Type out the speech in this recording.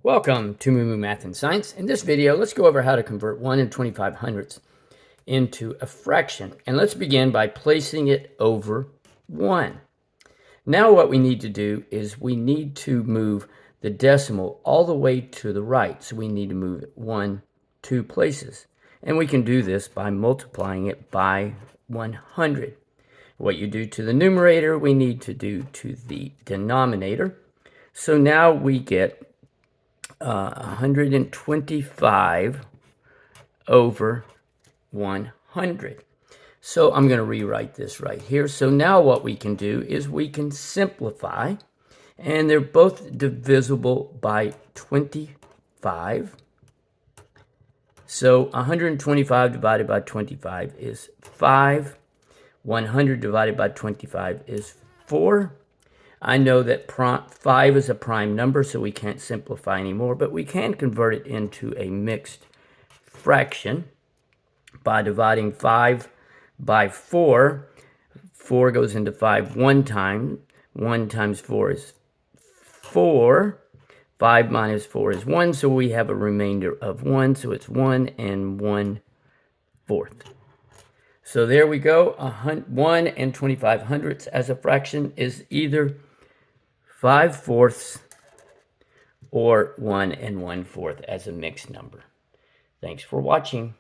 Welcome to Moo Moo Math and Science. In this video, let's go over how to convert 1 and 25 hundredths into a fraction. And let's begin by placing it over 1. Now what we need to do is we need to move the decimal all the way to the right. So we need to move it 2 places. And we can do this by multiplying it by 100. What you do to the numerator, we need to do to the denominator. So now we get 125 over 100. So I'm going to rewrite this right here. So now what we can do is we can simplify, and they're both divisible by 25. So 125 divided by 25 is 5. 100 divided by 25 is 4. I know that 5 is a prime number, so we can't simplify anymore, but we can convert it into a mixed fraction by dividing 5 by 4. 4 goes into 5 one time. 1 times 4 is 4. 5 minus 4 is 1, so we have a remainder of 1, so it's 1 and 1/4. So there we go. 1 and 25 hundredths as a fraction is either 5/4 or 1 and 1/4 as a mixed number. Thanks for watching.